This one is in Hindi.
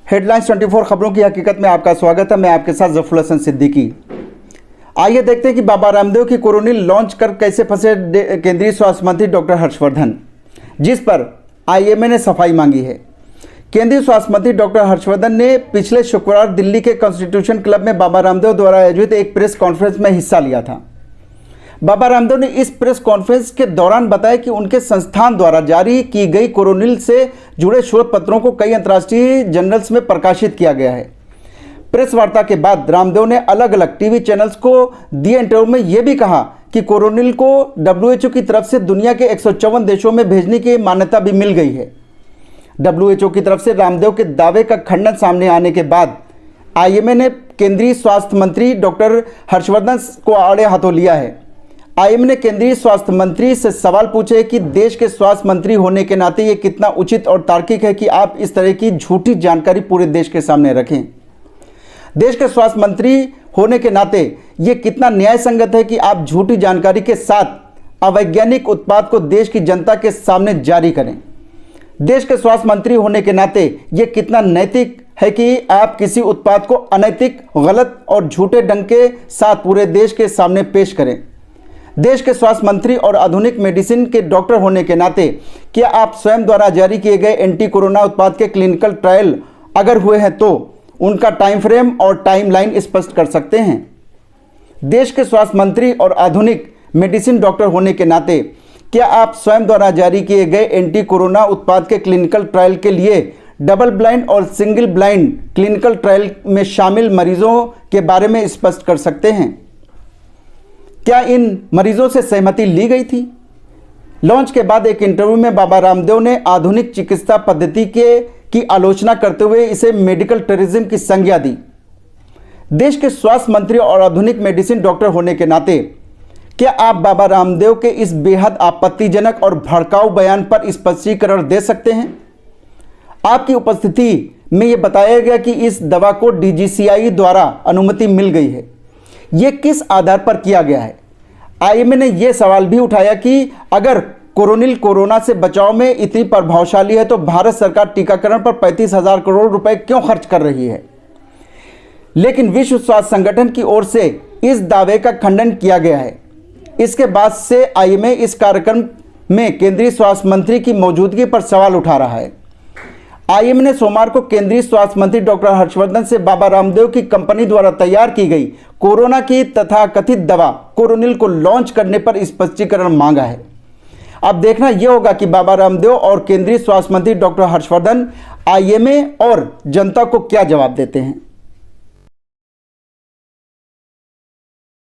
हेडलाइंस 24 खबरों की हकीकत में आपका स्वागत है। मैं आपके साथ जफरुल हसन सिद्दीकी। आइए देखते हैं कि बाबा रामदेव की कोरोनिल लॉन्च कर कैसे फंसे केंद्रीय स्वास्थ्य मंत्री डॉक्टर हर्षवर्धन, जिस पर आईएमए ने सफाई मांगी है। केंद्रीय स्वास्थ्य मंत्री डॉक्टर हर्षवर्धन ने पिछले शुक्रवार दिल्ली के कॉन्स्टिट्यूशन क्लब में बाबा रामदेव द्वारा आयोजित एक प्रेस कॉन्फ्रेंस में हिस्सा लिया था। बाबा रामदेव ने इस प्रेस कॉन्फ्रेंस के दौरान बताया कि उनके संस्थान द्वारा जारी की गई कोरोनिल से जुड़े शोध पत्रों को कई अंतर्राष्ट्रीय जर्नल्स में प्रकाशित किया गया है। प्रेस वार्ता के बाद रामदेव ने अलग अलग टीवी चैनल्स को दिए इंटरव्यू में यह भी कहा कि कोरोनिल को WHO की तरफ से दुनिया के 154 देशों में भेजने की मान्यता भी मिल गई है। WHO की तरफ से रामदेव के दावे का खंडन सामने आने के बाद आईएमए ने केंद्रीय स्वास्थ्य मंत्री डॉक्टर हर्षवर्धन को आड़े हाथों लिया है। आईएमए ने केंद्रीय स्वास्थ्य मंत्री से सवाल पूछे कि देश के स्वास्थ्य मंत्री होने के नाते ये कितना उचित और तार्किक है कि आप इस तरह की झूठी जानकारी पूरे देश के सामने रखें। देश के स्वास्थ्य मंत्री होने के नाते ये कितना न्याय संगत है कि आप झूठी जानकारी के साथ अवैज्ञानिक उत्पाद को देश की जनता के सामने जारी करें। देश के स्वास्थ्य मंत्री होने के नाते ये कितना नैतिक है कि आप किसी उत्पाद को अनैतिक, गलत और झूठे ढंग के साथ पूरे देश के सामने पेश करें। देश के स्वास्थ्य मंत्री और आधुनिक मेडिसिन के डॉक्टर होने के नाते क्या आप स्वयं द्वारा जारी किए गए एंटी कोरोना उत्पाद के क्लिनिकल ट्रायल अगर हुए हैं तो उनका टाइम फ्रेम और टाइमलाइन स्पष्ट कर सकते हैं? देश के स्वास्थ्य मंत्री और आधुनिक मेडिसिन डॉक्टर होने के नाते क्या आप स्वयं द्वारा जारी किए गए एंटी कोरोना उत्पाद के क्लिनिकल ट्रायल के लिए डबल ब्लाइंड और सिंगल ब्लाइंड क्लिनिकल ट्रायल में शामिल मरीजों के बारे में स्पष्ट कर सकते हैं? क्या इन मरीजों से सहमति ली गई थी? लॉन्च के बाद एक इंटरव्यू में बाबा रामदेव ने आधुनिक चिकित्सा पद्धति की आलोचना करते हुए इसे मेडिकल टेररिज्म की संज्ञा दी। देश के स्वास्थ्य मंत्री और आधुनिक मेडिसिन डॉक्टर होने के नाते क्या आप बाबा रामदेव के इस बेहद आपत्तिजनक और भड़काऊ बयान पर स्पष्टीकरण दे सकते हैं? आपकी उपस्थिति में यह बताया गया कि इस दवा को DGCI द्वारा अनुमति मिल गई है। ये किस आधार पर किया गया है? आईएमए ने यह सवाल भी उठाया कि अगर कोरोनिल कोरोना से बचाव में इतनी प्रभावशाली है तो भारत सरकार टीकाकरण पर 35,000 करोड़ रुपए क्यों खर्च कर रही है? लेकिन विश्व स्वास्थ्य संगठन की ओर से इस दावे का खंडन किया गया है। इसके बाद से आईएमए इस कार्यक्रम में केंद्रीय स्वास्थ्य मंत्री की मौजूदगी पर सवाल उठा रहा है। आईएमए ने सोमवार को केंद्रीय स्वास्थ्य मंत्री डॉक्टर हर्षवर्धन से बाबा रामदेव की कंपनी द्वारा तैयार की गई कोरोना की तथाकथित दवा कोरोनिल को लॉन्च करने पर स्पष्टीकरण मांगा है। अब देखना यह होगा कि बाबा रामदेव और केंद्रीय स्वास्थ्य मंत्री डॉक्टर हर्षवर्धन आईएमए और जनता को क्या जवाब देते हैं।